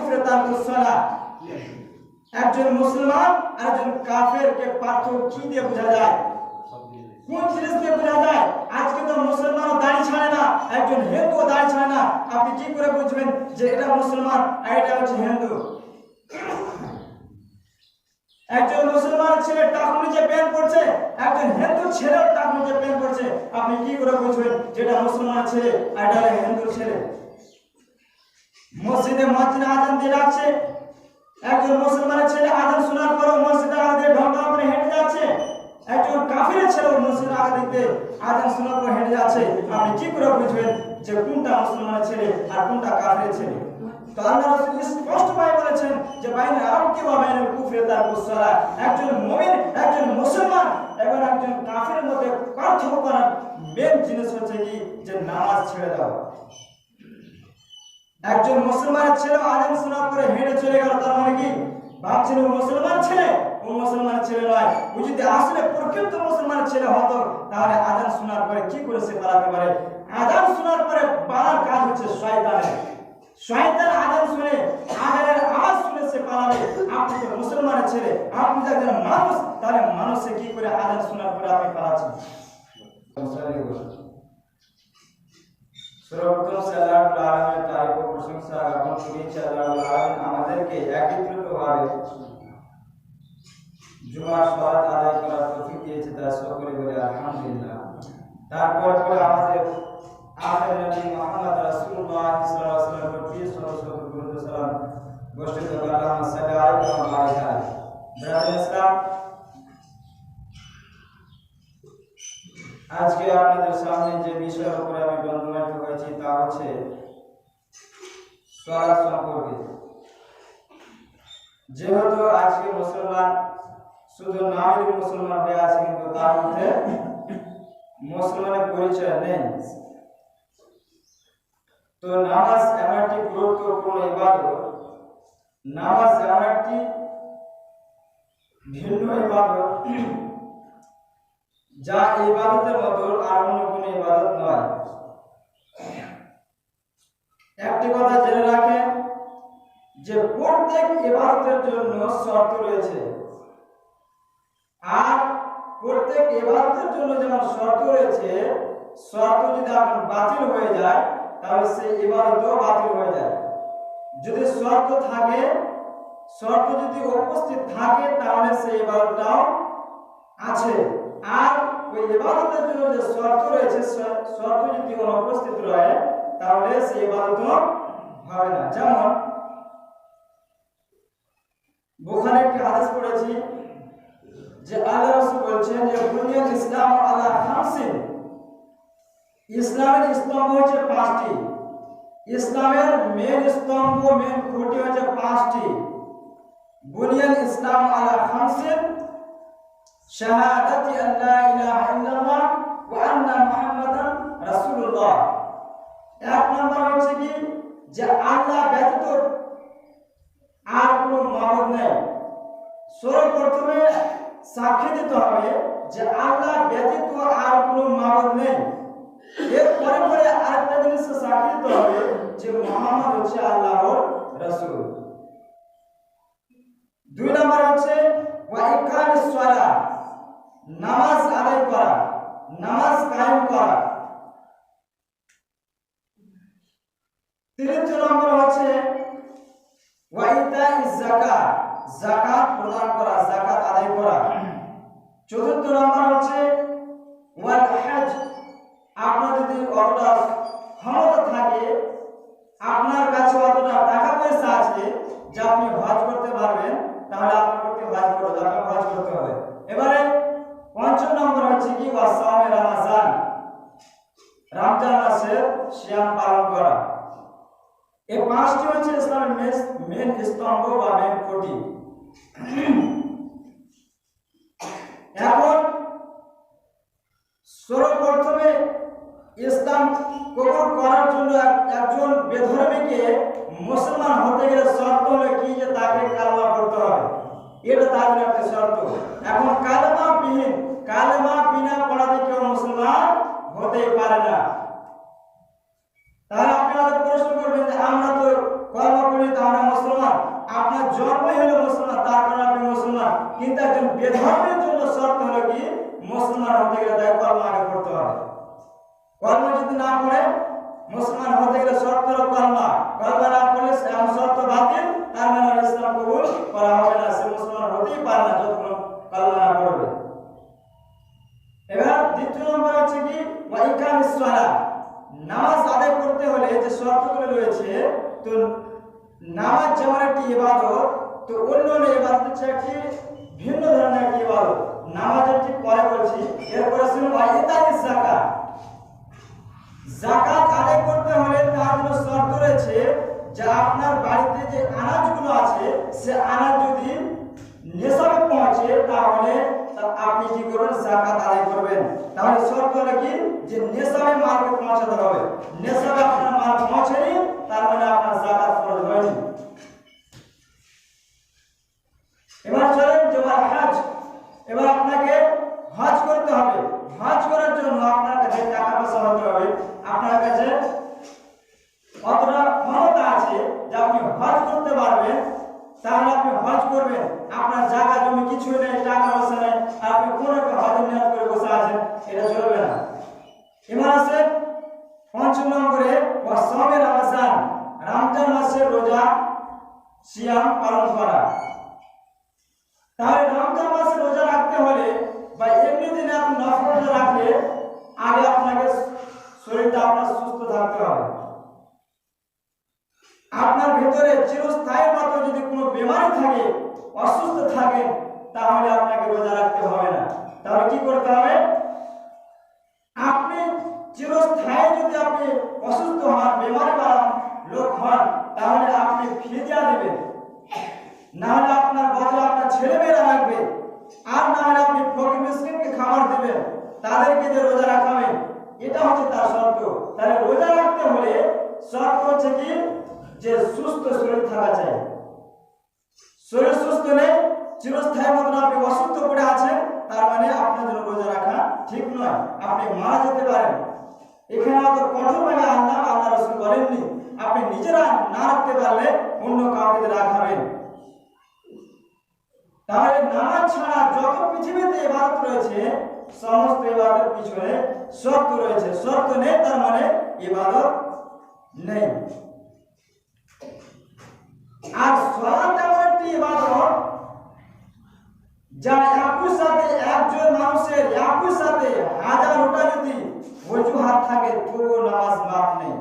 কুফর তারকুস সালাহ। একজন মুসলমান আর একজন কাফেরকে পার্থক্য কি দিয়ে বোঝা যায়? কোন জিনিস দিয়ে বোঝা যায়? আজকে তো মুসলমানও দাড়ি ছাড়ে না, একজন হিন্দুও দাড়ি ছাড়ে না। আপনি কি করে বুঝবেন যে এটা মুসলমান আর এটা হচ্ছে হিন্দু? একজন মুসলমান ছেলে টাক নিচে প্যান্ট পরছে, একজন হিন্দু ছেলেও টাক নিচে প্যান্ট পরছে। আপনি কি করে বুঝবেন যেটা মুসলমান ছেলে আর এটা হিন্দু ছেলে? মসজিদে মুয়াজ্জিন আযান দিয়ে ডাকছে, একজন মুসলমানের ছেলে আযান শোনার পরেও মসজিদের আগে ঢং করে হেঁটে যাচ্ছে, একজন কাফিরের ছেলে মসজিদের আগে দিতে আযান শোনার পর হেঁটে যাচ্ছে। আপনি কি করে বুঝবেন যে কোনটা মুসলমানের ছেলে আর কোনটা কাফিরের ছেলে? তো আল্লাহ রাসূল স্পষ্টভাবে বলেছেন যে বাইনা আরকি ওয়া বাইনাল কুফরি তারকুস সালাহ। একজন মুমিন, একজন মুসলমান এবং একজন কাফিরের মধ্যে পার্থক্য করার মেন জিনিস হচ্ছে কি যে নামাজ ছেড়ে দাও। একজন মুসলমানের ছেলে আযান শোনার পরে হেঁটে চলে গেল, তার মানে কি ভাবছেন ও মুসলমান ছেলে? ও মুসলমান ছেলে নয়। ও যদি আসলে প্রকৃত মুসলমান ছেলে হতো তাহলে আযান শোনার পরে কি করে সে পালাতে পারে? আযান শোনার পরে পালার কাজ হচ্ছে শয়তানের। শয়তান আযান শুনে, আযানের আওয়াজ শুনে সে পালাবে। আপনি তো মুসলমানের ছেলে, আপনি যদি একজন মানুষ, তাহলে মানুষে কি করে আযান শোনার পরে আপনি পালাচ্ছেন? সর্বপ্রথম আল্লাহর আলামিনের তারিফ ও প্রশংসা জ্ঞাপন করি যে আল্লাহর আলামিন আমাদেরকে একত্রিতভাবে জুমার সালাত আদায় করার তৌফিক দিয়েছে, তার সকলে বলে আলহামদুলিল্লাহ। তারপর আমাদের আখির নবী মুহাম্মদ রাসূলুল্লাহ সাল্লাল্লাহু আলাইহি ওয়াসাল্লামের প্রিয় সহচর দুরূদ ও সালাম বর্ষিত হোক। আল্লাহুম্মা সাল্লি আলাইহি ওয়া বারিক আলাইহি। ব্রাদার ইসলাম, আজকে আপনাদের সামনে যে বিষয়ের উপরে আমি বর্ণনা করেছি তা হচ্ছে সালাত সম্পর্কে। যেহেতু আজকে মুসলমান শুধু নামের মুসলমান হয়ে আছে, কিন্তু তার মধ্যে মুসলমানের পরিচয় নেই। তো নামাজ এমন একটি গুরুত্বপূর্ণ ইবাদত, নামাজ এমন একটি ভিন্ন ইবাদত যা ইবাদতের মতো আর অন্য কোনো ইবাদত নয়। একটি কথা জেনে রাখেন যে প্রত্যেক ইবাদতের জন্য শর্ত রয়েছে, আর প্রত্যেক ইবাদতের জন্য যেমন শর্ত রয়েছে, শর্ত যদি আপনার বাতিল হয়ে যায় তাহলে সেই ইবাদতও বাতিল হয়ে যায়। যদি শর্ত থাকে, শর্ত যদি উপস্থিত থাকে তাহলে সেই ইবাদতটাও আছে। আর ওই ইবাদতের জন্য যে শর্ত রয়েছে, শর্ত যদি অনুপস্থিত রয়ে তাহলে সেই ইবাদত হবে না। যেমন বুখারীর একটি হাদিস পড়েছি যে আল্লাহ রাসূল বলেছেন যে বুনিয়াল ইসলাম আলা খামসিন, ইসলামের স্তম্ভ হচ্ছে 5টি। ইসলামের মেন স্তম্ভ, মেন খুঁটি হচ্ছে 5টি। বুনিয়াল ইসলাম আলা খামসিন, শাহাদাতি আল্লা ইলাহা ইল্লাল্লাহ ওয়া আন্না মুহাম্মাদান রাসূলুল্লাহ। এক নাম্বার হচ্ছে কি যে আল্লাহ ব্যতীত আর কোনো মাবুদ নেই। সর্বপ্রথমে সাক্ষী দিতে হবে যে আল্লাহ ব্যতীত আর কোনো মাবুদ নেই। এরপরে পরে আরেকটা জিনিস সাক্ষী দিতে হবে যে মুহাম্মদ হচ্ছে আল্লাহর রাসূল। 2 নাম্বার হচ্ছে ওয়া ইকামিস সালাহ, নামাজ আদায় করা, নামাজ কায়েম করা। 3 নম্বর হচ্ছে ওয়া ইতাইজ যাকাত, যাকাত প্রদান করা, যাকাত আদায় করা। 4 নম্বর হচ্ছে ওয়াল হজ, আপনার যদি অতটা ক্ষমতা থাকে, আপনার কাছে অতটা টাকা পয়সা আছে যে আপনি হজ করতে পারবেন, তাহলে আপনাকে হজ করতে হবে। এবারে 5 নম্বর হচ্ছে কি ওয়া সাওমে রমাজান, রমজান মাসের সিয়াম পালন করা। এই 5টি হচ্ছে ইসলামের মেন স্তম্ভ বা মেন খুঁটি। এখন সর্বপ্রথমে ইসলাম কবুল করার জন্য একজন বেধর্মীকে মুসলমান হতে গেলে শর্ত হলো কি যে তাকে কালেমা পড়তে হবে, এটা তার জন্য একটা শর্ত। এখন কালেমা বিনা পড়াতে কেউ মুসলমান হতেই পারে না। তাহলে আপনি আমাদের প্রশ্ন করবেন যে আমরা তো কলেমা পড়ি তো আমরা মুসলমান, কলমা না পড়লে শর্ত বাতিল, তার মানে ইসলাম কবুল করা হবে না, সে মুসলমান হতেই পারে না যতক্ষণ কলমা না পড়বে। এবার দ্বিতীয় নম্বর হচ্ছে কি ওয়া ইকামিস সালাহ, নামাজ আদায় করতে হলে যে শর্তগুলো রয়েছে, তো নামাজ যেমন একটি ইবাদত, তো অন্য ইবাদতের চেয়ে একটি ভিন্ন ধরনের একটি ইবাদত। নামাজের ঠিক পরে বলছি, এরপরে শুনুন ওয়া ইতাইস যাকাত, যাকাত আদায় করতে হলে তার জন্য শর্ত রয়েছে যে আপনার বাড়িতে যে আনাজগুলো আছে সে আনাজ যদি নিসাবে পৌঁছে তাহলে আপনি কি করবেন, যাকাত আদায় করবেন। তাহলে শর্ত হলো কি যে নিসাবে মালকে পৌঁছাতে হবে, নিসাবে আপনার মাল পৌঁছেনি তার মানে আপনার যাকাত ফরজ হয়নি। এবার চলেন যে হজ, এবার আপনাকে হজ করতে হবে। হজ করার জন্য আপনার কাছে টাকা পয়সা হতে হবে, আপনার কাছে অতটা ক্ষমতা আছে যে আপনি হজ করতে পারবেন, তাহলে আপনি হজ করবেন। আপনার জায়গা জমি কিছু নেই, টাকা পয়সা নেই, আপনি কোন একটা হজের নিয়ত করে বসে আছেন, এটা চলবে না। এবার আছে পঞ্চম নম্বরে ওয়াসওমে রমজান, রমজান মাসের রোজা সিয়াম পালন করা। তাহলে রমজান মাসে রোজা রাখতে হলে বা এমনি দিনে আপনি নফল রোজা রাখলে আগে আপনাকে শরীরটা আপনার সুস্থ থাকতে হবে। আপনার ভিতরে চিরস্থায়ী মতো যদি কোনো বেমারি থাকে, অসুস্থ থাকে, তাহলে আপনাকে রোজা রাখতে হবে না। তাহলে কি করতে হবে, আপনি চিরস্থায়ী যদি আপনি অসুস্থ হন, বেমারি বালা লোক হন, তাহলে আপনি ফিদিয়া দেবেন, না হলে আপনার বদলে আপনার ছেলেমেয়েরা রাখবে, আর না হলে আপনি ফকির মিসকিনকে খাবার দেবেন, তাদেরকে যে রোজা রাখাবেন, এটা হচ্ছে তার শর্ত। তাহলে রোজা রাখতে হলে শর্ত হচ্ছে কি যে সুস্থ শরীর থাকা চাই। শরীর সুস্থ নেই, চিরস্থায়ী মতন আপনি অসুস্থ পড়ে আছেন, তার মানে আপনার জন্য রোজা রাখা ঠিক নয়, আপনি মারা যেতে পারেন। এখানে অত কঠোরভাবে আল্লাহ রাসূল বলেননি, আপনি নিজেরা না রাখতে পারলে অন্য কাউকে রাখাবেন। তাহলে নামাজ ছাড়া যত পৃথিবীতে ইবাদত রয়েছে, সমস্ত ইবাদতের পিছনে শর্ত রয়েছে। শর্ত নেই তার মানে ইবাদত নেই। আর সালাত এমন একটি ইবাদত যা একই সাথে একজন মানুষের একই সাথে হাজারটা যদি ওযুহাত থাকে তবুও নামাজ মাফ নেই।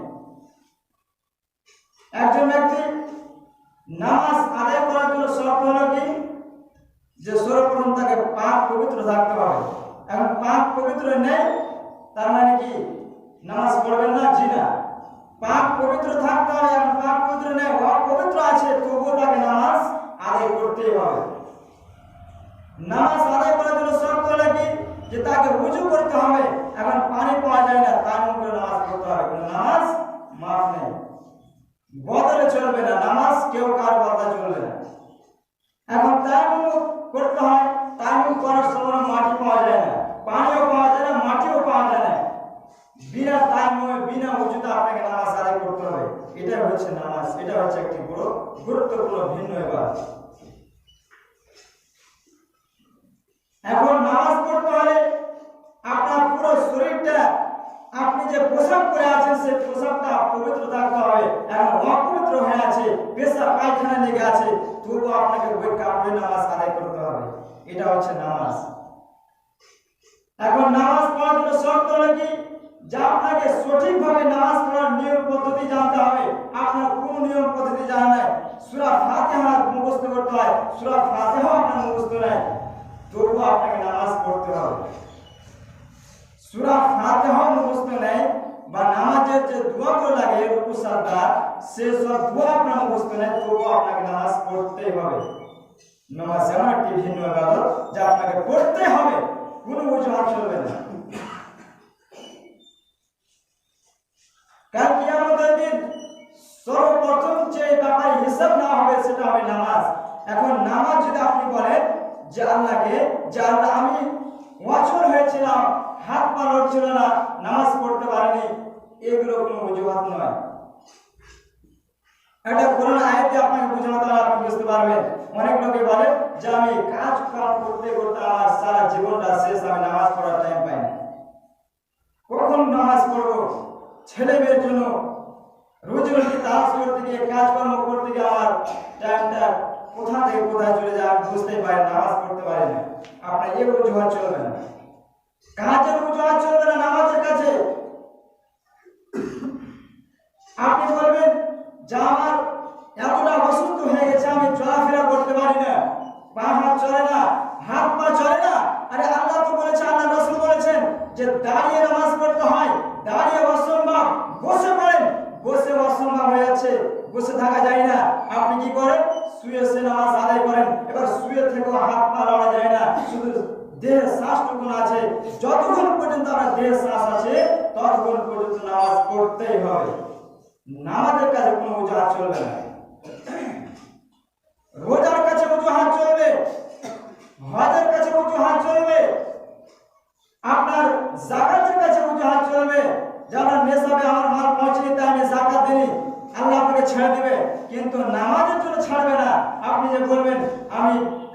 একজন ব্যক্তি নামাজ আদায় করার জন্য শর্ত হলো কি যে সর্বপ্রথম তাকে পাক পবিত্র থাকতে হবে। এখন পাক পবিত্র নেই তার মানে কি নামাজ পড়বেন না? জি না, পাক পবিত্র থাকতে হবে। এখন পাক পবিত্র নেই, অপবিত্র আছে, তবুও তাকে নামাজ আদায় করতেই হবে। নামাজ আদায় করার জন্য শর্ত হলো কি যে তাকে ওযু করতে হবে। এখন পানি পাওয়া যায় না, তায়াম্মুম করে নামাজ পড়তে হবে, কিন্তু নামাজ মাফ নেই। বদলে চলবে না, নামাজ কেউ কার বদলে চলবে না। এখন তায়াম্মুম করতে হয়, তায়াম্মুম করার সময় মাটি পাওয়া যায় না, পানিও পাওয়া যায় না, মাটিও পাওয়া যায় না, বিনা তায়াম্মুমে বিনা ওযুতে আপনাকে নামাজ আদায় করতে হবে। এটা হচ্ছে নামাজ, এটা হচ্ছে একটি বড় গুরুত্বপূর্ণ ভিন্ন ইবাদত। এখন নামাজ পড়তে হলে আপনার পুরো শরীরটা, আপনি যে পোশাক পরে আছেন সেই পোশাকটা পবিত্র থাকতে হবে। এখন অপবিত্র হয়ে আছে, পেশাব পায়খানা লেগে আছে, তবুও আপনাকে ওই কাপড়ে নামাজ আদায় করতে হবে। এটা হচ্ছে নামাজ। এখন নামাজ পড়ার জন্য শর্ত হলো কি যে আপনাকে সঠিকভাবে নামাজ পড়ার নিয়ম পদ্ধতি জানতে হবে। আপনার কোন নিয়ম পদ্ধতি জানা নাই, সূরা ফাতিহা মুখস্থ করতে হয়, সূরা ফাতিহা আপনার মুখস্থ নাই, তবুও আপনাকে নামাজ পড়তে হবে। সূরা ফাতিহা মুখস্থ নাই বা নামাজের যে দোয়াগুলো লাগে রুকু সাজদা, সেই সব দোয়া আপনার মুখস্থ নাই, তবুও আপনাকে নামাজ পড়তেই হবে। নামাজ এমন একটি ভিন্ন ইবাদত যা আপনাকে পড়তে হবে, কোনো অজুহাত চলবে না। কাল কিয়ামতের দিন সর্বপ্রথম যে ব্যাপারে হিসাব না হবে সেটা হবে নামাজ। এখন নামাজ যদি আপনি বলেন যে আল্লাহকে, যে আল্লাহ আমি ওয়াজর হয়েছিলাম, হাত পা নড়ছিল না, নামাজ পড়তে পারিনি, এগুলো কোনো অজুহাত নয়। একটা কোরআন আয়াতে আপনাকে বোঝানো তাহলে আপনি বুঝতে পারবেন। অনেক লোকে বলে যে আমি কাজ কাম করতে করতে আমার সারা জীবনটা শেষ, আমি নামাজ পড়ার টাইম পাই না, কখন নামাজ পড়বো, ছেলে মেয়ের জন্য রোজি রুটি তালাশ করতে গিয়ে কাজকর্ম করতে গিয়ে আমার টাইমটা কোথা থেকে কোথায় চলে যায় আমি বুঝতেই পারি না, নামাজ পড়তে পারি না। আপনার এই অজুহাত চলবে না, কাজের অজুহাত চলবে না নামাজের কাছে। আপনি বলবেন যে আমার এতটা অসুস্থ হয়ে গেছে, আমি চলাফেরা করতে পারি না, পা হাত চলে না, হাত পা চলে না। আরে আল্লাহ তো বলেছে, আল্লাহ রাসূল বলেছেন যে দাঁড়িয়ে নামাজ পড়তে হয়, দাঁড়িয়ে অসম্ভব, বসে পড়েন, বসে অসম্ভব হয়ে যাচ্ছে, বসে থাকা যায় না। আপনি কি করেন? শুয়ে শুয়ে নামাজ আদায় করেন। এবার শুয়ে থেকেও হাত পা লড়া যায় না, শুধু দেহের শ্বাসটুকু আছে, যতক্ষণ পর্যন্ত আপনার দেহের শ্বাস আছে ততক্ষণ পর্যন্ত নামাজ পড়তেই হবে। নামাজের কাছে কোনো অজুহাত চলবে না। রোজার কাছে অজুহাত চলবে, হজের কাছে অজুহাত চলবে, আপনার যাকাতের কাছে অজুহাত চলবে। যারা নেশাবে আমার মাল পৌঁছেনি তাই আমি যাকাত দিইনি, আল্লাহ আপনাকে ছেড়ে দিবে, কিন্তু নামাজের জন্য ছাড়বে না। আপনি যে বলবেন আমি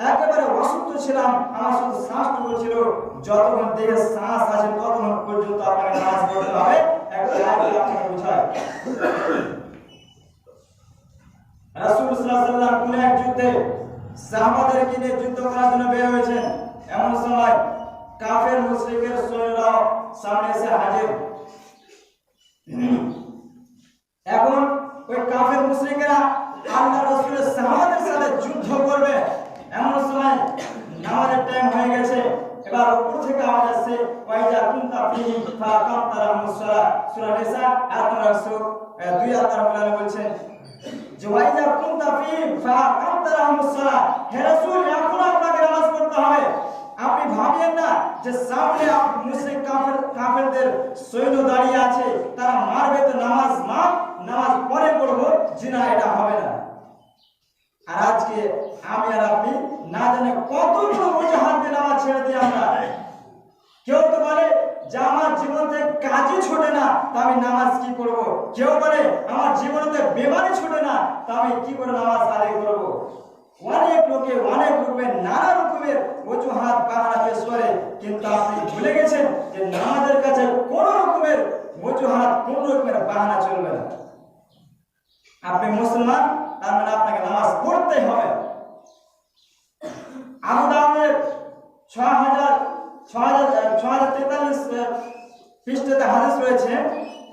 একেবারে অসুস্থ ছিলাম, আমার শুধু শ্বাসটুকু ছিল, যতক্ষণ দেহে শ্বাস আছে ততক্ষণ পর্যন্ত আপনাকে নামাজ পড়তে হবে। একটা আয়াত আপনাকে বোঝায়। রাসূল সাল্লাল্লাহু আলাইহি ওয়াসাল্লাম কোন এক যুদ্ধে সাহাবাদেরকে নিয়ে যুদ্ধ করার জন্য বের হয়েছেন। এমন সময় কাফের মুশরিকের সৈন্যরা সামনে এসে হাজির। এখন ওই কাফের মুশরিকেরা আল্লাহর রাসূলের সাহাবাদের সাথে যুদ্ধ করবে। এমন সময় নামাজের টাইম হয়ে গেছে। এবার উপর থেকে আওয়াজ আসছে, ওয়াইজা কুনতা ফীহিম ফাকামতা লাহুমুস সালাহ। সূরা নিসা আয়াত নম্বর 2 আল্লাহ রাব্বুল আলামিন বলছেন যে ওয়াইজা কুনতা ফীহিম ফাকামতা লাহুমুস সালাহ, হে রাসূল এখন আপনাকে নামাজ পড়তে হবে। আপনি ভাবেন না যে সামনে মুশরিক কাফেরদের সৈন্য দাঁড়িয়ে আছে, তারা মারবে তো নামাজ পরে পড়বো, জিনা এটা হবে না। আর আজকে আমি আর আপনি না জানে কতগুলো অজুহাত দিয়ে নামাজ ছেড়ে দিই আমরা। কেউ তো বলে যে আমার জীবন থেকে কাজই ছোটে না, তা আমি নামাজ কি করব। কেউ বলে আমার জীবনে বেমারি ছোটে না, তা আমি কি করে নামাজ আদায় করব। অনেক লোকে অনেক রকমের নানা রকমের অজুহাত বাহানা পেশ করে, কিন্তু আপনি ভুলে গেছেন যে নামাজের কাছে কোন রকমের অজুহাত, কোন রকমের বাহানা চলবে না। আপনি মুসলমান, তার মানে আপনাকে নামাজ পড়তে হবে। আবু দাউদের 6043 পৃষ্ঠাতে হাদিস রয়েছে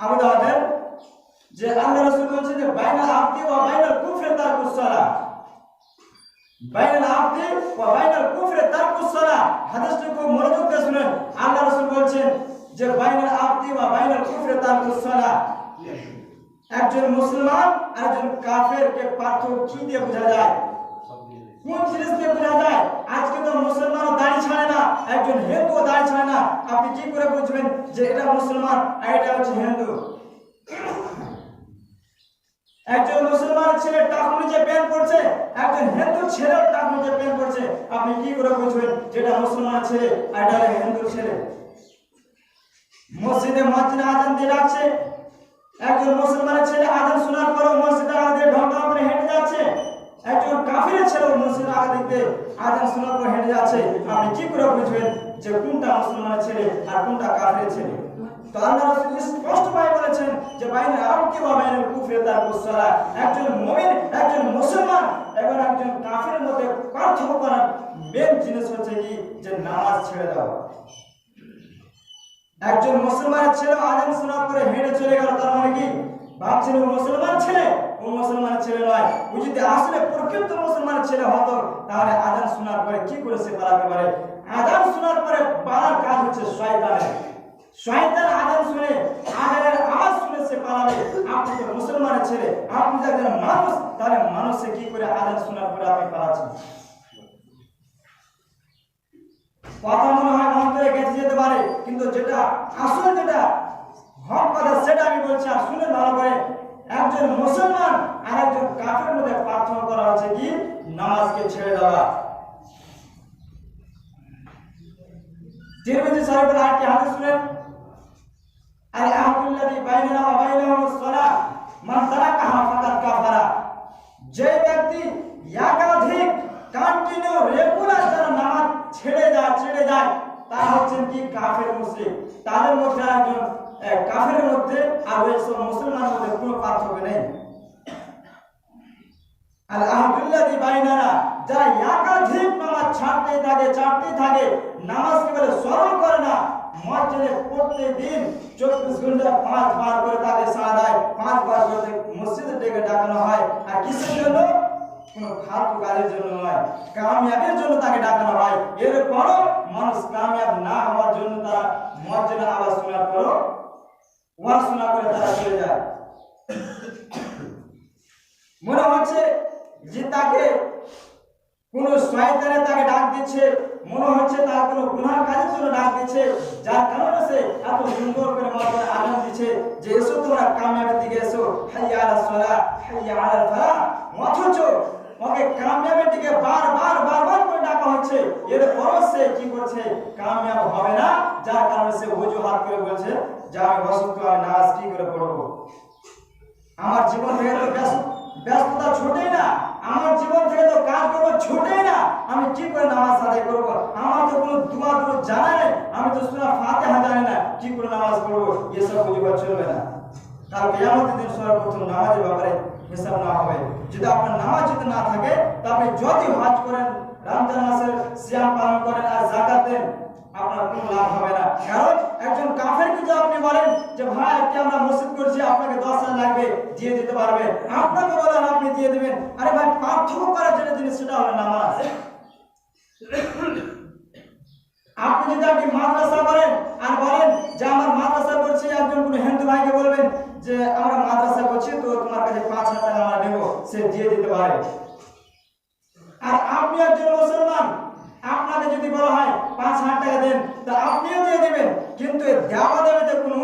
আবু দাউদের, যে আল্লাহ রাসূল বলেছেন যে বাইনাল আবদি ওয়া বাইনাল কুফরি তারকুস সালাহ, বাইনাল আবদি ওয়া বাইনাল কুফরি তারকুস সালাহ। হাদিসটি খুব মনোযোগ দিয়ে শুনেন। আল্লাহ রাসূল বলেছেন যে বাইনাল আবদি ওয়া বাইনাল কুফরি তারকুস সালাহ, একজন মুসলমান আর একজন কাফেরকে পার্থক্য কি দিয়ে বোঝা যায়, কোন জিনিস দিয়ে বোঝা যায়? আজকে তো মুসলমানও দাড়ি ছাড়ে না, একজন হিন্দুও দাড়ি ছাড়ে না। আপনি কি করে বুঝবেন যে এটা মুসলমান আর এটা হচ্ছে হিন্দু? একজন মুসলমান ছেলে টাক নিচে প্যান্ট পরছে, একজন হিন্দু ছেলেও টাক নিচে প্যান্ট পরছে। আপনি কি করে বুঝবেন যেটা মুসলমান ছেলে আর এটা হিন্দু ছেলে? মসজিদে মুয়াজ্জিন আযান দিয়ে ডাকছে, একজন মুসলমানের ছেলে আযান শোনার পরেও মসজিদের আগে ঢং করে হেঁটে যাচ্ছে, একজন কাফিরের ছেলে মসজিদের আগে দিকে আযান শোনার পর হেঁটে যাচ্ছে। আপনি কি করে বুঝবেন যে কোনটা মুসলমানের ছেলে আর কোনটা কাফিরের ছেলে? তো আল্লাহ রাসূল স্পষ্টভাবে বলেছেন যে বাইনাল আবদি ওয়া বাইনাল কুফরি তারকুস সালাহ, একজন মুমিন একজন মুসলমান এবং একজন কাফিরের মধ্যে পার্থক্য করার মেন জিনিস হচ্ছে কি, যে নামাজ ছেড়ে দেওয়া। একজন মুসলমানের ছেলে আযান শোনার পরে হেঁটে চলে গেল, তার মানে কি ভাবছেন ও মুসলমান ছেলে? ও মুসলমান ছেলে নয়। ও যদি আসলে প্রকৃত মুসলমান ছেলে হতো তাহলে আযান শোনার পরে কি করে সে পালাতে পারে? আযান শোনার পরে পালার কাজ হচ্ছে শয়তানের। শয়তান আযান শুনে, আযানের আওয়াজ শুনে সে পালাবে। আপনি তো মুসলমানের ছেলে, আপনি যদি একজন মানুষ, তাহলে মানুষে কি করে আযান শোনার পরে আপনি পালাচ্ছেন? কথা মনে হয় অন্তরে গেঁথে যেতে পারে, কিন্তু যেটা আসল, যেটা হক কথা সেটা আমি বলছি। আর শুনে ভালো করে, একজন মুসলমান আর একজন কাফেরের মধ্যে পার্থক্য করা হচ্ছে কি, নামাজকে ছেড়ে দেওয়া। তিরমিজি শরীফের আরেকটি হাদিস শুনেন, আল আহদুল্লাযী বাইনানা ওয়া বাইনাহুমুস সালাহ মান তারাকাহা ফাকাদ কাফারা। যে ব্যক্তি একাধিক কন্টিনিউ রেগুলার যারা নামাজ ছেড়ে যায় তারা হচ্ছেন কি কাফের মুশরিক। তাদের মধ্যে একজন কাফেরের মধ্যে আর ওই সব মুসলমানের মধ্যে কোনো পার্থক্য নেই। আল আহদুল্লাযী বাইনানা, যারা একাধিক নামাজ ছাড়তেই থাকে, নামাজকে বলে স্মরণ করে না, মসজিদে প্রতিদিন 24 ঘন্টা 5 বার করে তাকে সাদায় 5 বার করে মসজিদে ডেকে ডাকানো হয়। আর কিসের জন্য? কোন ফালতু কাজের জন্য নয়, কামিয়াবের জন্য তাকে ডাকানো হয়। এরপরও মানুষ কামিয়াব না হওয়ার জন্য তারা মসজিদে আওয়াজ শোনার পরও ওয়াজ শোনা করে তারা চলে যায়। মনে হচ্ছে যে তাকে কোন শয়তানে তাকে ডাক দিচ্ছে, মনে হচ্ছে তার কোন গুনাহ কাজের জন্য ডাক দিচ্ছে, যার কারণে সে এত সুন্দর করে মসজিদে আজান দিচ্ছে যে এসো তোমরা কামিয়াবের দিকে এসো, হাইয়া আলাস সালাহ হাইয়া আলাল ফালাহ। অথচ ওকে কামিয়াবের দিকে বারবার করে ডাকা হচ্ছে, এরপরও সে কি করছে? কামিয়াব হবে না, যার কারণে সে অজুহাত করে বলছে যে আমি অসুস্থ, আমি নামাজ কি করে পড়বো? আমার জীবন থেকে তো ব্যস্ততা ছুটেই না, আমার জীবন থেকে তো কাজকর্ম ছুটেই না, আমি কি করে নামাজ আদায় করব? আমার তো কোনো দোয়া জানা নেই, আমি তো সূরা ফাতিহা জানি না, কি করে নামাজ পড়বো? এসব অজুহাত চলবে না। কাল কিয়ামতের দিন সর্বপ্রথম নামাজের ব্যাপারে হিসাব না হবে। যদি আপনার নামাজ যদি না থাকে, তা আপনি যদি হজ করেন, রমজান মাসের সিয়াম পালন করেন আর যাকাত দেন, আপনার কোনো লাভ হবে না। কারণ একজন কাফেরকে যদি আপনি বলেন যে ভাই আজকে আমরা মসজিদ করছি, আপনাকে 10,000 লাগবে, দিয়ে দিতে পারবে, আপনাকে বলেন আপনি দিয়ে দিবেন, আরে ভাই পার্থক্য করার জন্য জিনিস সেটা হলো নামাজ। আপনি যদি আপনি মাদ্রাসা করেন আর বলেন যে আমার মাদ্রাসা করছি, একজন কোনো হিন্দু ভাইকে বলবেন যে আমরা মাদ্রাসা করছি, তো তোমার কাছে 5,000 টাকা আমরা নেব, সে দিয়ে দিতে পারে। আর আপনি একজন মুসলমান, আপনাকে যদি বলা হয় 5,000 টাকা দেন, তা আপনিও দিয়ে দিবেন, কিন্তু দেওয়া দেওয়াতে কোনো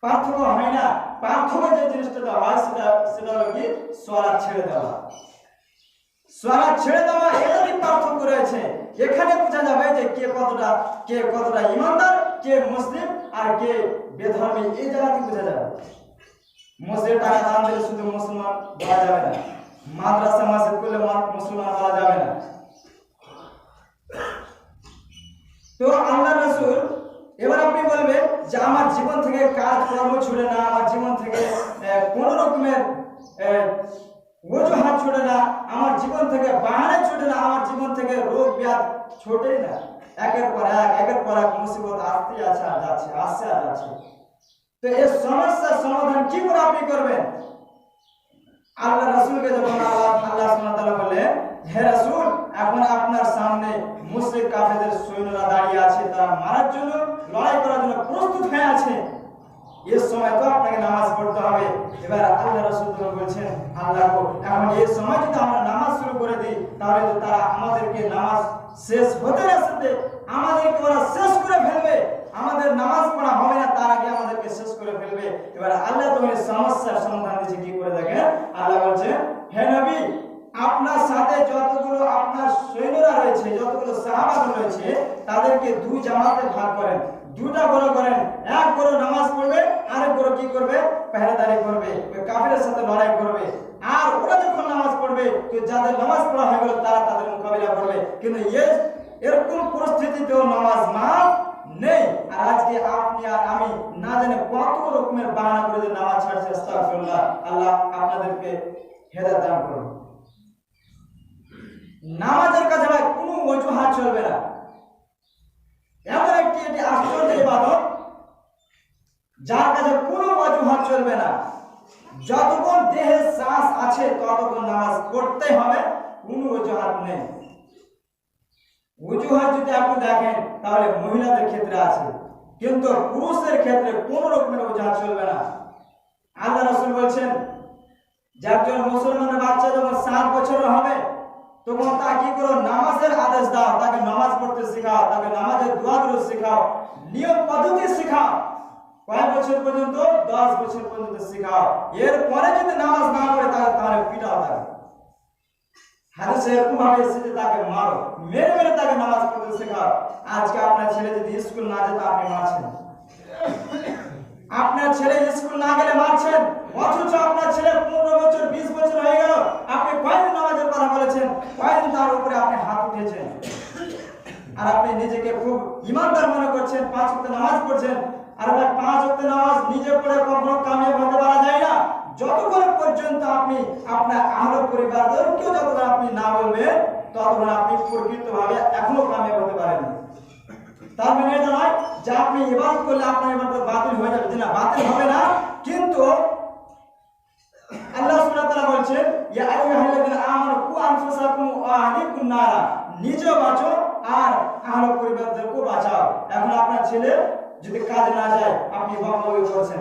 পার্থক্য হয় না। পার্থক্য যে জিনিসটা হয় সেটা হলো কি? সালাত ছেড়ে দেওয়া। সালাত ছেড়ে দেওয়া, এরই পার্থক্য রয়েছে। এখানে বোঝা যাবে যে কে কতটা ইমানদার, কে মুসলিম আর কে বেধর্মী, এই জায়গাতে বোঝা যাবে। মসজিদে টাকা দান দিলে শুধু মুসলমান বলা যাবে না, মাদ্রাসা মসজিদ করলে মুসলমান বলা যাবে না। তো আল্লাহ রাসূল, এবার আপনি বলবেন যে আমার জীবন থেকে কাজ কর্ম ছুটে না, আমার জীবন থেকে কোন রকমের অজুহাত ছুটে না, আমার জীবন থেকে বাহানা ছুটে না, আমার জীবন থেকে রোগ ব্যাধি ছোটেই না। একের পর এক মুসিবত আসছে আর যাচ্ছে। তো এই সমস্যার সমাধান কি করে আপনি করবেন? আল্লাহ রাসূলকে যখন আল্লাহ সুবহানাহু ওয়া তাআলা বললেন, হে রাসূল, এখন আপনার সামনে মুশরিক কাফেরদের সৈন্যরা দাঁড়িয়ে আছে, তারা মারার জন্য, লড়াই করার জন্য প্রস্তুত হয়ে আছে, এই সময় তো আপনাকে নামাজ পড়তে হবে। এবার আল্লাহ রাসূল বলছেন, আল্লাহ গো, এখন এই সময় যদি আমরা নামাজ শুরু করে দিই, তাহলে তো তারা আমাদেরকে নামাজ শেষ হতে না হতে আমাদেরকে ওরা শেষ করে ফেলবে, আমাদের নামাজ পড়া হবে না, তার আগে আমাদেরকে শেষ করে ফেলবে। এবার আল্লাহ তোমার সমস্যার সমাধান দিয়েছে কি করে দেখেন। আল্লাহ বলছেন, হে নবী, আপনার সাথে যতগুলো আপনার সৈন্যরা রয়েছে, যতগুলো সাহাবা রয়েছে, তাদেরকে দুই জামাতে ভাগ করেন, দুটা গ্রুপ করেন। এক গ্রুপ নামাজ পড়বে, আরেক গ্রুপ কি করবে? পেহারাদারি করবে, ওই কাফেরের সাথে লড়াই করবে। আর ওরা যখন নামাজ পড়বে, তো যাদের নামাজ পড়া হয়ে গেল তারা তাদের মোকাবিলা করবে। কিন্তু এরকম পরিস্থিতিতেও নামাজ মাফ নেই। আর আজকে আপনি আর আমি না জানে কত রকমের বাহানা করে যে নামাজ ছাড়ছে। আস্তাগফিরুল্লাহ, আল্লাহ আপনাদেরকে হেদায়েত দান করুন। নামাজের কাছে ভাই কোনো অজুহাত চলবে না। এমন একটি আশ্চর্য ইবাদত যার কাছে কোনো অজুহাত চলবে না। যতক্ষণ দেহে শ্বাস আছে ততক্ষণ নামাজ পড়তে হবে, কোনো অজুহাত নেই। অজুহাত যদি আপনি দেখেন তাহলে মহিলাদের ক্ষেত্রে আছে, কিন্তু পুরুষের ক্ষেত্রে কোন রকমের অজুহাত চলবে না। আল্লাহ রাসূল বলছেন যে একজন মুসলমানের বাচ্চা যখন 7 বছরের হবে তখন তাকে কি করো? নামাজের আদেশ দাও, তাকে নামাজ পড়তে শেখাও, তাকে নামাজের দোয়া দরুদ শেখাও, নিয়ম পদ্ধতি শেখাও। কয় বছর পর্যন্ত? 10 বছর পর্যন্ত শেখাও। এরপরে যদি নামাজ না পড়ে তাহলে পিটাও তাকে। হাদিসে এরকম ভাবে এসেছে তাকে মারো, মেরে তাকে নামাজ পড়তে শেখাও। আজকে আপনার ছেলে যদি স্কুল না যেত আপনি মারছেন, আপনার ছেলে স্কুল না গেলে মারছেন, অথচ আপনার ছেলে 15 বছর 20 বছর হয়ে গেল, আপনি কয়দিন নামাজের কথা বলেছেন, কয়দিন তার উপরে আপনি হাত উঠেছেন, আর আপনি নিজেকে খুব ইমানদার মনে করছেন, 5 ওয়াক্ত নামাজ পড়ছেন। আর ভাই 5 ওয়াক্ত নামাজ নিজে পড়ে কখনো কামিয়াব হতে পারা যায় না যতক্ষণ পর্যন্ত আপনি আপনার আহলে পরিবারদেরকেও যতক্ষণ আপনি না বলবেন ততক্ষণ আপনি প্রকৃতভাবে এখনো কামিয়াব হতে পারেন। তার মানে এটা নয় যে আপনি ইবাদত করলে আপনার ইবাদত বাতিল হয়ে যাবে, না বাতিল হবে না, কিন্তু আল্লাহ সুবহানাহু ওয়া তাআলা বলছেন ইয়া আইয়ুহাল্লাযীনা আমানু কু আনফুসাকুম ওয়া আহলিকুম নারা, নিজেও বাঁচো আর আহলে পরিবারদেরকেও বাঁচাও। এখন আপনার ছেলে যদি কাজে না যায়, আপনি বাবা-মাকে বলছেন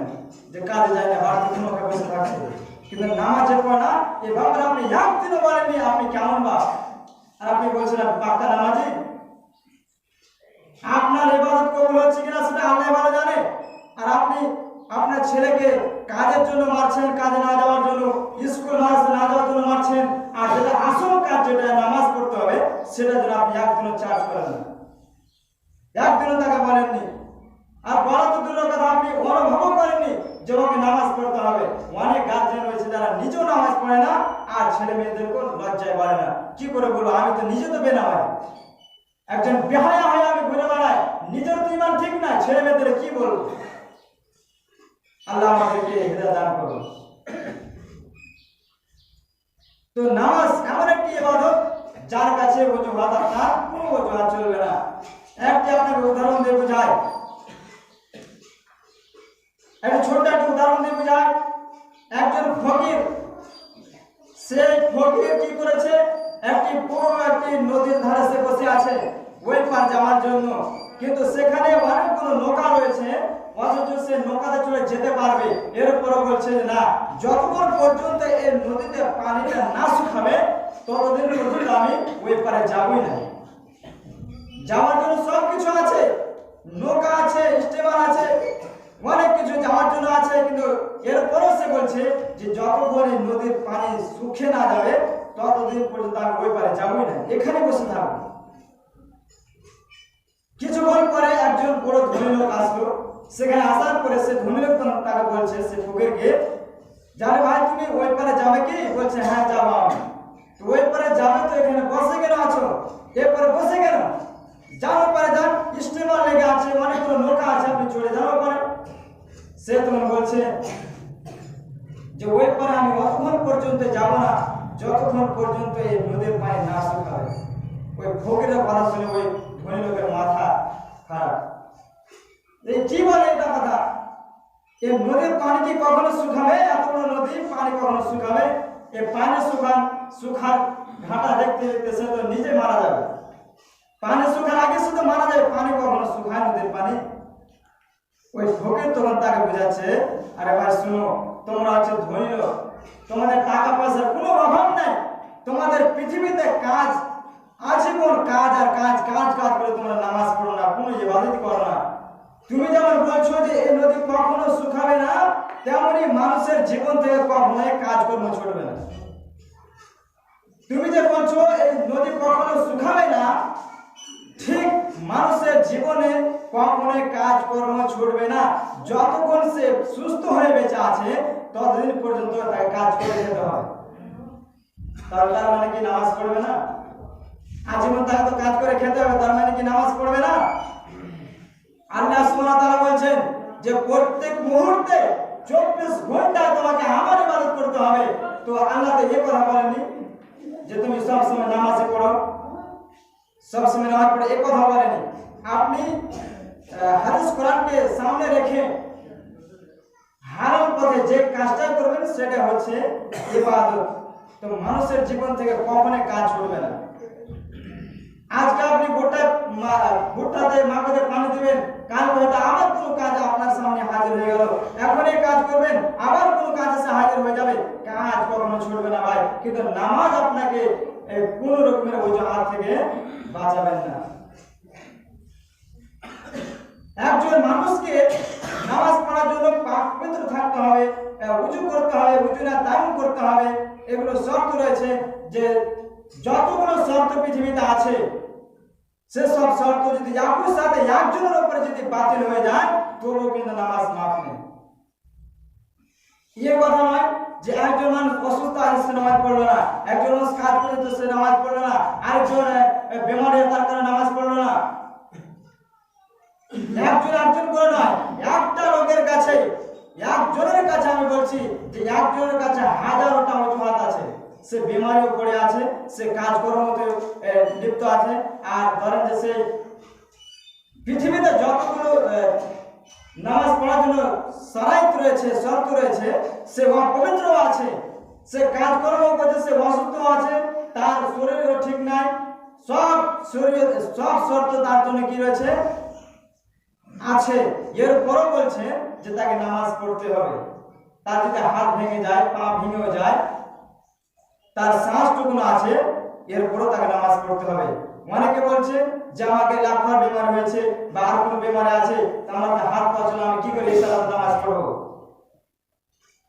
যে কাজে যায় না, বাড়িতে কোনো কাজ বসে থাকছে, কিন্তু নামাজে পড়ে না, এই ব্যাপারে আপনি একদিনও বলেননি আপনি কেমন বাপ, আর আপনি বলছেন আপনি পাক্কা নামাজি। আপনার ইবাদত কবুল হচ্ছে কিনা সেটা আল্লাহ ভালো জানে। আর আপনি আপনার ছেলেকে কাজের জন্য মারছেন, কাজে না যাওয়ার জন্য, স্কুল মাদ্রাসা না যাওয়ার জন্য মারছেন, আর যেটা আসল কাজ যেটা নামাজ পড়তে হবে সেটা জন্য আপনি একদিনও চার্জ করেন না, একদিনও তাকে বলেননি। আর বড় তো দূরের কথা, আপনি অনুভবও করেননি যে ওকে নামাজ পড়তে হবে। অনেক গার্জেন রয়েছে যারা নিজেও নামাজ পড়ে না আর ছেলে মেয়েদেরকেও লজ্জায় বলে না। কি করে বলবো, আমি তো নিজে তো বেনামাজি, একজন বেহায়া হয়ে আমি ঘুরে বেড়াই, নিজের তো ইমান ঠিক না, ছেলে মেয়েদের কি বলবো? আল্লাহ আমাদেরকে হিদায়াত দান করুন। তো নামাজ এমন একটি ইবাদত যার কাছে ওজুহাত আপনার কোনো ওজুহাত চলবে না। একটি আপনাকে উদাহরণ দিয়ে বোঝায়, একটা ছোট্ট একটা উদাহরণ দিয়ে বোঝায়। একজন ফকির, সেই ফকির কি করেছে, একটি বড় একটি নদীর ধারে সে বসে আছে ওই পার যাওয়ার জন্য, কিন্তু সেখানে অনেকগুলো নৌকা রয়েছে, অথচ সে নৌকাতে চলে যেতে পারবে। এরপরে বলছে যে না, যতক্ষণ পর্যন্ত এই নদীতে পানিটা না শুকাবে ততদিন পর্যন্ত আমি ওই পারে যাবই না। যাওয়ার জন্য সব কিছু আছে, নৌকা আছে, স্টিমার আছে, অনেক কিছু যাওয়ার জন্য আছে, কিন্তু এরপরেও সে বলছে যে যতক্ষণ এই নদীর পানি শুকিয়ে না যাবে ততদিন পর্যন্ত আমি ওই পারে যাবই না, এখানে বসে থাকবো। কিছুক্ষণ পরে একজন বড় ধনী লোক আসলো, সেখানে আসার পরে সে ধনী লোক তাকে বলছে, সে ফকিরকে, জানে ভাই তুমি ওই পারে যাবে কি? বলছে হ্যাঁ যাবো আমি। তো ওই পারে যাবে তো এখানে বসে কেন আছো? এরপরে বসে কেন? যাওয়ার পরে যান, স্টিমার লেগে আছে, অনেকগুলো নৌকা আছে, আপনি চলে যাওয়ার পরে। সে তখন বলছে যে ওই পারে আমি অতক্ষণ পর্যন্ত যাব না যতক্ষণ পর্যন্ত এই নদীর পানি না শুকাবে। ওই ফকিরের কথা শুনে ওই ধনী লোকের মাথা খারাপ, এই কি বলে এটা কথা? এই নদীর পানি কি কখনো শুকাবে? এত বড় নদী পানি কখনো শুকাবে? এই পানি শুকার ঘাটা দেখতে দেখতে সে তো নিজে মারা যাবে। পানি শুকার আগে সে তো মারা যাবে, পানি কখনো শুকায় নদীর পানি? ওই ফকির তখন তাকে বোঝাচ্ছে, আরে ভাই শুনো, তোমরা হচ্ছে ধনী লোক, তোমাদের টাকা পয়সার কোনো অভাব নাই, তোমাদের পৃথিবীতে কাজ আজীবন কাজ আর কাজ কাজ কাজ করে তোমরা নামাজ পড়ো না, কোনো ইবাদত করো না। তুমি যেমন বলছো যে এই নদী কখনো শুকাবে না, তেমনি মানুষের জীবন থেকে কখনো কাজকর্ম ছুটবে না। তুমি যে বলছো এই নদী কখনো শুকাবে না, ঠিক মানুষের জীবনে কখনো কাজকর্ম ছুটবে না। যতক্ষণ সে সুস্থ হয়ে বেঁচে আছে ততদিন পর্যন্ত তাকে কাজ করে যেতে হবে। তাহলে তার মানে কি নামাজ পড়বে না? আজীবন তাকে তো কাজ করে খেতে হবে, তার মানে কি নামাজ পড়বে না? আল্লাহ সুবহানাহু ওয়া তাআলা বলছেন যে প্রত্যেক মুহূর্তে 24 ঘন্টা তোমাকে আমার ইবাদত করতে হবে। তো আল্লাহ তো এই কথা বলেননি যে তুমি সব সময় নামাজে পড়ো, সব সময় নামাজ পড়ো, এই কথা বলেনি। আপনি হাদিস কোরআনকে সামনে রেখে হারাম পথে যে কাজটা করবেন সেটা হচ্ছে ইবাদত। তো মানুষের জীবন থেকে কখনো কাজ করবে না। আজকে আপনি ভুট্টাতে মাকে পানি দিবেন, কাল হয়তো আবার কোনো কাজ আপনার সামনে হাজির হয়ে গেল, এখন এই কাজ করবেন, আবার কোনো কাজ এসে হাজির হয়ে যাবে, কাজ কখনো ছুটবে না ভাই। কিন্তু নামাজ আপনাকে কোন রকমের অজুহাত থেকে বাঁচাবেন না। একজন মানুষকে নামাজ পড়ার জন্য পবিত্র থাকতে হবে, উজু করতে হবে, উজু না তায়াম্মুম করতে হবে, এগুলো শর্ত রয়েছে। যে যতগুলো শর্ত পৃথিবীতে আছে সেসব শর্ত যদি একই সাথে একজনের উপরে যদি বাতিল হয়ে যায় তবুও কিন্তু নামাজ মাফ নেই। এই কথা নয় যে একজন মানুষ অসুস্থ আছে সে নামাজ পড়লো না, একজন মানুষ কাজ করে তো সে নামাজ পড়লো না, আরেকজন বেমার হয়ে তার কারণে নামাজ পড়লো না। একজন করে নয়, একটা লোকের কাছে একজনের কাছে আমি বলছি যে একজনের কাছে হাজারটা অজুহাত আছে, সে বিমারিও পড়ে আছে, সে কাজকর্মতে লিপ্ত আছে, আর ধরেন যে সে পৃথিবীতে যতগুলো নামাজ পড়ার জন্য শরাইত রয়েছে, শর্ত রয়েছে, সে অপবিত্র আছে, সে কাজকর্ম করছে, সে অসুস্থ আছে, তার শরীরও ঠিক নাই, সব শরীর সব শর্ত তার জন্য কি রয়েছে আছে, এরপরও বলছে যে তাকে নামাজ পড়তে হবে। তার যদি হাত ভেঙে যায়, পা ভেঙেও যায়, তার শ্বাসটুকু আছে, এরপরও তাকে নামাজ পড়তে হবে। অনেকে বলছে যে আমাকে লাফার বেমার হয়েছে বা আর কোনো বেমার আছে, আমার হাত পা চলে, আমি কি করে ইশারাতে নামাজ পড়বো।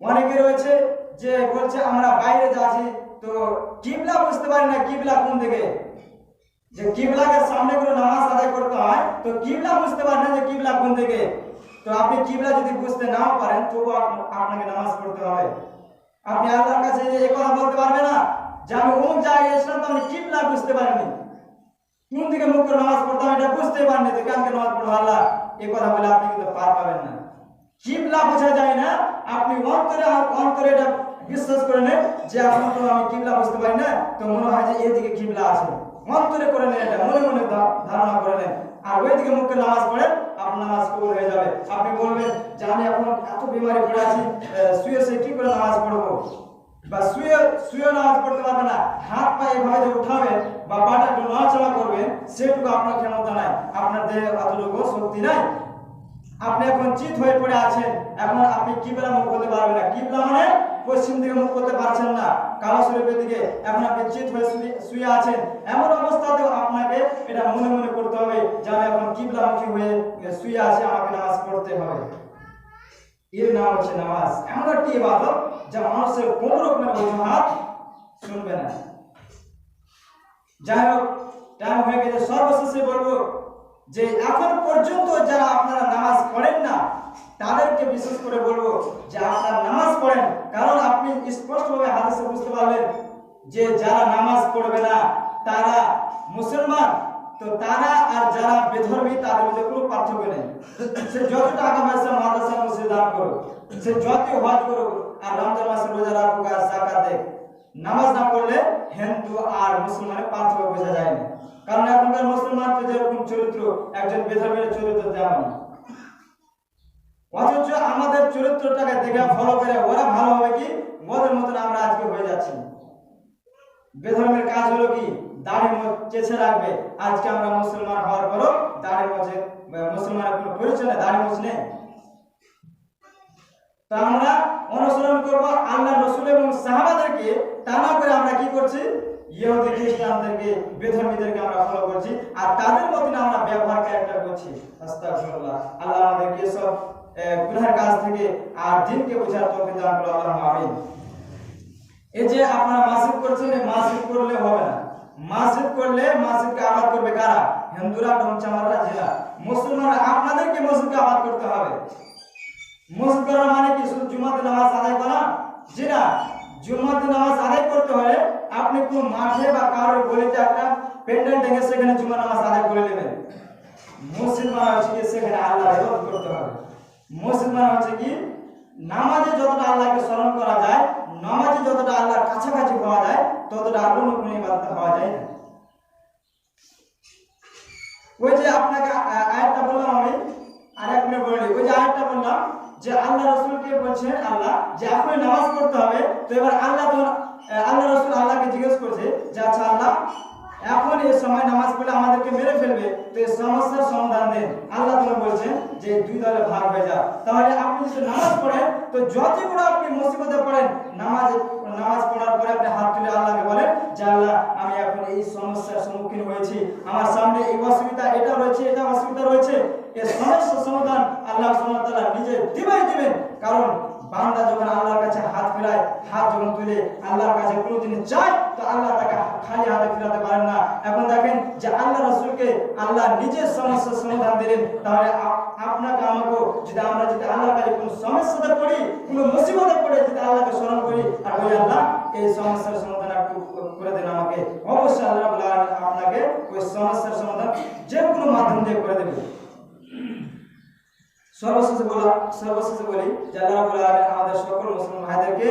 অনেকে রয়েছে যে বলছে আমরা বাইরে যাচ্ছি তো কিবলা বুঝতে পারি না, কিবলা কোন দিকে, যে কিবলাকে সামনে করে নামাজ আদায় করতে হয়, তো কিবলা বুঝতে পারেন না যে কিবলা কোন দিকে। তো আপনি কিবলা যদি বুঝতে নাও পারেন তবু আপনাকে নামাজ পড়তে হবে। আপনি আল্লাহর কাছে এই কথা বলতে পারবেন না যে আমি অমুক জায়গায় গেছিলাম তো আমি কিবলা বুঝতে পারিনি, কোন দিকে মুখ করে নামাজ পড়তে হবে এটা বুঝতে পারিনি, তো কেন নামাজ পড়বো আল্লাহ, এই কথা বলে আপনি কিন্তু পার পাবেন না। কিবলা বোঝা যায় না, আপনি অন্তরে এটা বিশ্বাস করে নেন যে এখন তো আমি কিবলা বুঝতে পারি না, তো মনে হয় যে এদিকে কিবলা আছে, অন্তরে করে নেন, এটা মনে মনে ধারণা করে নেন, আর ওইদিকে মুখে নামাজ পড়েন, আপনার নামাজ কবুল হয়ে যাবে। আপনি বলবেন যে আমি এখন এত বিমারি পড়ে আছি, শুয়ে শুয়ে কি করে নামাজ পড়বো, বা শুয়ে নামাজ পড়তে পারবে না, হাত পা এভাবে যে উঠাবেন বা পাটা একটু নড়াচড়া করবেন, সেটুকু আপনার ক্ষমতা নাই, আপনার দেহে অতটুকু শক্তি নাই। আপনি এখন চিত হয়ে পড়ে আছেন, এখন আপনি কিবলা মুখ করতে পারবেন না, কিবলা মানে পশ্চিম দিকে মুখ করতে পারছেন না, কাবা শরীফের দিকে, এখন আপনি চিত হয়ে শুয়ে আছেন, এমন অবস্থাতেও আপনাকে এটা মনে মনে করতে হবে যে আমি এখন কিবলামুখী হয়ে শুয়ে আছি, আমাকে নামাজ পড়তে হবে। এর নাম হচ্ছে নামাজ। এমন একটি ইবাদত যা মানুষের কোন রকমের অজুহাত শুনবে না। যাই হোক, টাইম হয়ে গেছে, সর্বশেষে বলবো যে এখন পর্যন্ত যারা আপনারা নামাজ পড়েন না তাদেরকে বিশেষ করে বলবো যে আপনারা নামাজ পড়েন, কারণ আপনি স্পষ্টভাবে হাদিসে বুঝতে পারবেন যে যারা নামাজ পড়বে না তারা মুসলমান, তো তারা আর যারা বেধর্মী তাদের মধ্যে কোনো পার্থক্য নেই। সে যত টাকা পয়সা মাদ্রাসা মসজিদে দান করুক, সে যতই হজ করুক, আর রমজান মাসে রোজা রাখুক আর যাকাত দেয়, নামাজ না পড়লে হিন্দু আর মুসলমানের পার্থক্য বোঝা যায় না। কারণ এখনকার মুসলমানদের যেরকম চরিত্র একজন বেধর্মীর চরিত্র তেমন, অথচ আমাদের চরিত্রটাকে দেখে ফলো করে ওরা ভালো হবে কি, ওদের মতন আমরা আজকে হয়ে যাচ্ছি। বেধর্মের কাজ হলো কি, দাড়ি চেঁচে রাখবে। আজকে আমরা মুসলমান হওয়ার পরও দাড়ি মোছে, মুসলমানের কোনো পরিচয় নেই, দাড়ি মোছ নেই। তো আমরা অনুসরণ করবো আল্লাহ রসুল এবং সাহাবাদেরকে, তা না করে আমরা কি করছি, ইহুদি খ্রিস্টানদেরকে, বেধর্মীদেরকে আমরা ফলো করছি, আর তাদের মতন আমরা ব্যবহার ক্যারেক্টার করছি। আস্তাগফিরুল্লাহ। আল্লাহ আমাদেরকে সব গুনাহের কাজ থেকে আর দিনকে বোঝার তৌফিক দান করুন, আল্লাহুম্মা আমিন। এই যে আপনারা মাসজিদ করছেন, এই মাসজিদ করলে হবে না। মাসজিদ করলে মাসজিদকে আবাদ করবে কারা? হিন্দুরা, ডোমচামাররা, জেলা। মুসলমানরা আপনাদেরকে মসজিদকে আবাদ করতে হবে। মসজিদ করা মানে কি শুধু জুমাতে নামাজ আদায় করা? জি না, জুমাতে নামাজ আদায় করতে হলে আপনি কোন মাঠে বা কারোর গলিতে একটা প্যান্ডেল টেনে সেখানে জুমা নামাজ আদায় করে নেবেন। মসজিদ মানে হচ্ছে কি সেখানে আল্লাহর ইবাদত করতে হবে। মসজিদ মানে হচ্ছে কি নামাজে যতটা আল্লাহকে স্মরণ করা যায়, নামাজে যতটা আল্লাহর কাছাকাছি হওয়া যায়, ততটা আর অন্য কোনো ইবাদত হওয়া যায় না। ওই যে আপনাকে আয়াতটা বললাম, আমি আরেক মিনিট বলি, ওই যে আয়াতটা বললাম যে আল্লাহ রাসূলকে বলছেন আল্লাহ যে আপনি নামাজ পড়তে হবে। তো এবার আল্লাহ রাসূল আল্লাহকে জিজ্ঞেস করছে যে আচ্ছা আল্লাহ, এখন এই সময় নামাজ পড়লে আমাদেরকে মেরে ফেলবে, তো এই সমস্যার সমাধান দেন। আল্লাহ তাআলা বলছেন যে দুই দলে ভাগ হয়ে যাও। তাহলে আপনি যদি নামাজ পড়েন, তো যতগুলো আপনি মুসিবতে পড়েন, নামাজ পড়ার পরে আপনি হাত তুলে আল্লাহকে বলেন যে আল্লাহ, আমি এখন এই সমস্যার সম্মুখীন হয়েছি, আমার সামনে এই অসুবিধা এটা রয়েছে, এটা অসুবিধা রয়েছে, এই সমস্যার সমাধান আল্লাহ সুবহানাহু ওয়া তাআলা নিজে দিবেন। কারণ বান্দা যখন আল্লাহর কাছে হাত ফেরায়, হাত যখন তুলে আল্লাহর কাছে কোনোদিন চায়, তো আল্লাহ তাকে খালি হাতে ফেরাতে পারেন না। এখন দেখেন যে আল্লাহ রাসূলকে আল্লাহ নিজের সমস্যার সমাধান দিলেন। তাহলে আপনাকে আমাকেও আমরা যদি আল্লাহর কাছে কোনো সমস্যাতে পড়ি, কোনো মুসিবতে পড়ে, যদি আল্লাহকে স্মরণ করি আর বলি আল্লাহ এই সমস্যার সমাধান একটু করে দেন আমাকে, অবশ্যই আল্লাহ রাব্বুল আলামিন আপনাকে ওই সমস্যার সমাধান যে কোনো মাধ্যম দিয়ে করে দেবে। সর্বশেষে বলি যে আল্লাহ রাব্বুল আলামিন আমাদের সকল মুসলিম ভাইদেরকে